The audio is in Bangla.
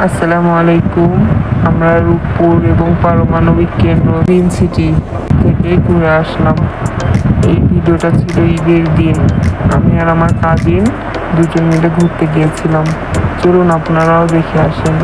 আসসালামু আলাইকুম। আমরা রূপপুর এবং পারমাণবিক কেন্দ্র গ্রিন সিটি থেকে ঘুরে আসলাম। এই ভিডিওটা ছিল ঈদের দিন। আমি আর আমার কাজিন দুজন মিলে ঘুরতে গিয়েছিলাম। চলুন আপনারাও দেখে আসেন।